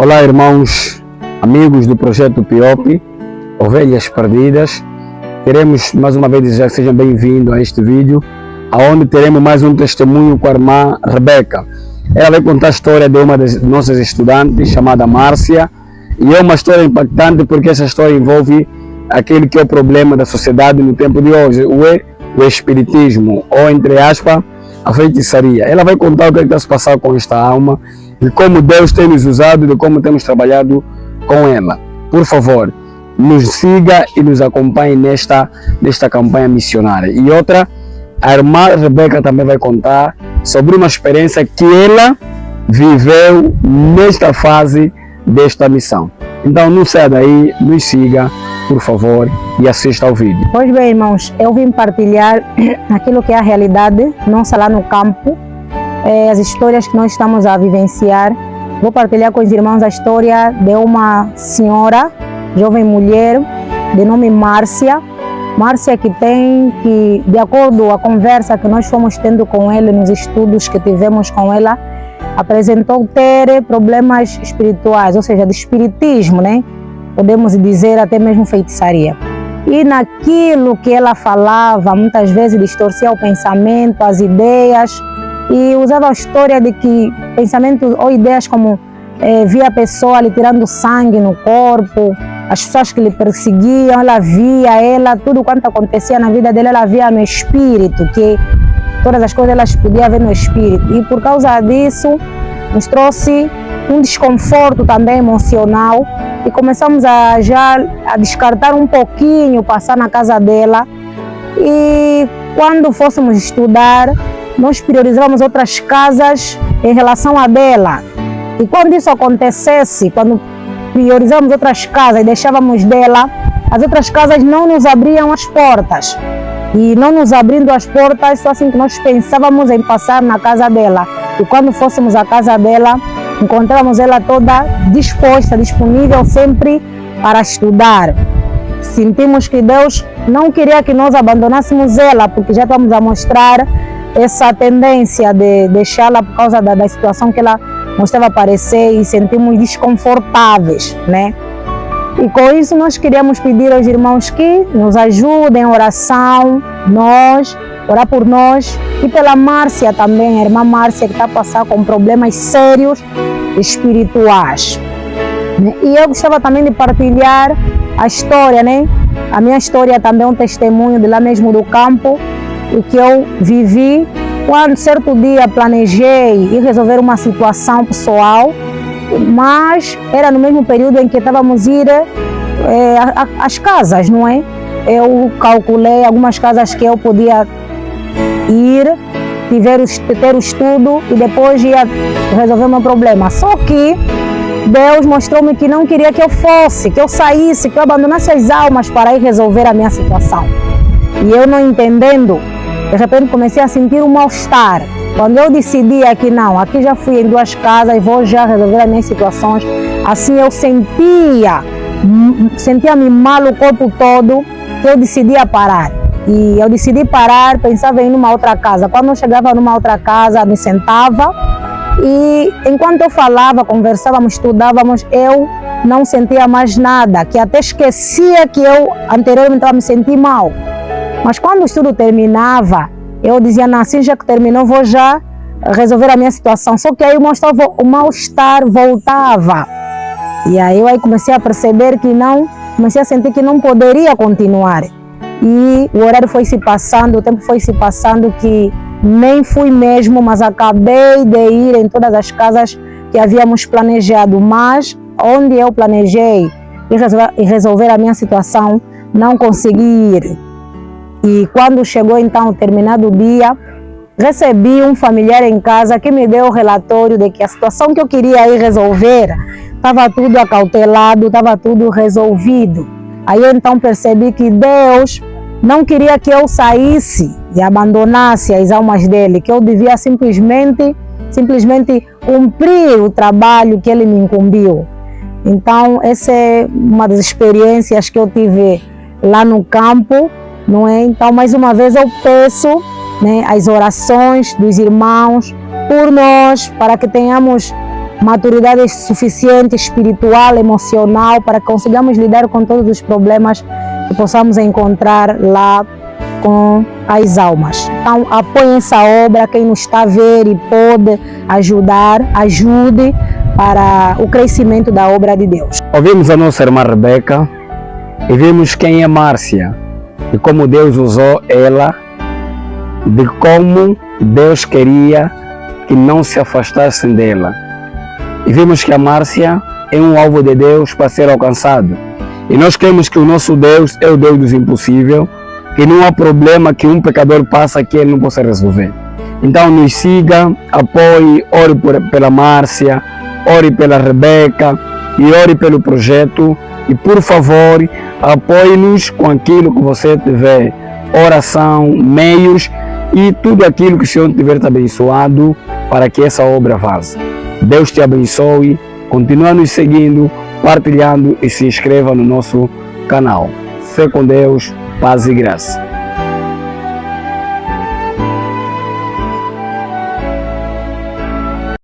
Olá, irmãos, amigos do projeto PIOP, Ovelhas Perdidas. Queremos mais uma vez dizer que sejam bem-vindos a este vídeo, onde teremos mais um testemunho com a irmã Rebeca. Ela vai contar a história de uma das nossas estudantes, chamada Márcia, e é uma história impactante porque essa história envolve aquele que é o problema da sociedade no tempo de hoje, o espiritismo, ou entre aspas, a feitiçaria. Ela vai contar o que está se passando com esta alma, de como Deus tem nos usado, de como temos trabalhado com ela. Por favor, nos siga e nos acompanhe nesta campanha missionária. E outra, a irmã Rebeca também vai contar sobre uma experiência que ela viveu nesta fase desta missão. Então não saia daí, nos siga, por favor, e assista ao vídeo. Pois bem, irmãos, eu vim partilhar aquilo que é a realidade, não só lá no campo, as histórias que nós estamos a vivenciar. Vou partilhar com os irmãos a história de uma senhora, jovem mulher, de nome Márcia. Márcia que, de acordo com a conversa que nós fomos tendo com ela, nos estudos que tivemos com ela, apresentou ter problemas espirituais, ou seja, de espiritismo, né? Podemos dizer até mesmo feitiçaria. E naquilo que ela falava, muitas vezes distorcia o pensamento, as ideias, e usava a história de que pensamentos ou ideias como via a pessoa lhe tirando sangue no corpo, as pessoas que lhe perseguiam, ela via tudo quanto acontecia na vida dela, ela via no espírito, que todas as coisas elas podiam ver no espírito. E por causa disso, nos trouxe um desconforto também emocional e começamos a descartar um pouquinho, passar na casa dela. E quando fôssemos estudar, nós priorizávamos outras casas em relação à dela. E quando isso acontecesse, quando priorizávamos outras casas e deixávamos dela, as outras casas não nos abriam as portas. E não nos abrindo as portas, só assim que nós pensávamos em passar na casa dela. E quando fôssemos à casa dela, encontrávamos ela toda disposta, disponível sempre para estudar. Sentimos que Deus não queria que nós abandonássemos ela, porque já estamos a mostrar essa tendência de deixá-la por causa da situação que ela mostrava aparecer e sentimos desconfortáveis, né? E com isso nós queríamos pedir aos irmãos que nos ajudem em oração, orar por nós e pela Márcia também, a irmã Márcia que está a passar com problemas sérios espirituais. E eu gostava também de partilhar a história, né? A minha história também é um testemunho de lá mesmo do campo, o que eu vivi quando certo dia planejei ir resolver uma situação pessoal, mas era no mesmo período em que estávamos a ir às casas, não é? Eu calculei algumas casas que eu podia ir, ter o estudo e depois ia resolver o meu problema. Só que Deus mostrou-me que não queria que eu fosse, que eu saísse, que eu abandonasse as almas para ir resolver a minha situação. E eu não entendendo, de repente comecei a sentir um mal-estar. Quando eu decidi aqui não, aqui já fui em 2 casas e vou já resolver as minhas situações, assim eu sentia-me mal o corpo todo, que eu decidi parar. E eu decidi parar, pensava em ir numa outra casa. Quando eu chegava numa outra casa, me sentava e enquanto eu falava, conversávamos, estudávamos, eu não sentia mais nada, que até esquecia que eu anteriormente estava me sentindo mal. Mas quando o estudo terminava, eu dizia, não, assim já que terminou, vou já resolver a minha situação. Só que aí o mal-estar voltava. E aí eu comecei a perceber que não, comecei a sentir que não poderia continuar. E o horário foi se passando, o tempo foi se passando, que nem fui mesmo, mas acabei de ir em todas as casas que havíamos planejado. Mas onde eu planejei e resolver a minha situação, não consegui ir. E quando chegou então o terminado dia, recebi um familiar em casa que me deu o relatório de que a situação que eu queria ir resolver estava tudo acautelado, estava tudo resolvido. Aí eu então percebi que Deus não queria que eu saísse e abandonasse as almas dele, que eu devia simplesmente cumprir o trabalho que ele me incumbiu. Então essa é uma das experiências que eu tive lá no campo. Não é? Então, mais uma vez eu peço, né, as orações dos irmãos por nós, para que tenhamos maturidade suficiente, espiritual, emocional, para que consigamos lidar com todos os problemas que possamos encontrar lá com as almas. Então, apoiem essa obra, quem nos está a ver e pode ajudar, ajude para o crescimento da obra de Deus. Ouvimos a nossa irmã Rebeca e vimos quem é Márcia e como Deus usou ela, de como Deus queria que não se afastassem dela. E vimos que a Márcia é um alvo de Deus para ser alcançado. E nós cremos que o nosso Deus é o Deus dos impossíveis, que não há problema que um pecador passa que ele não possa resolver. Então nos siga, apoie, ore pela Márcia, ore pela Rebeca e ore pelo projeto. E por favor, apoie-nos com aquilo que você tiver, oração, meios e tudo aquilo que o Senhor tiver te abençoado para que essa obra avance. Deus te abençoe, continua nos seguindo, partilhando e se inscreva no nosso canal. Fé com Deus, paz e graça.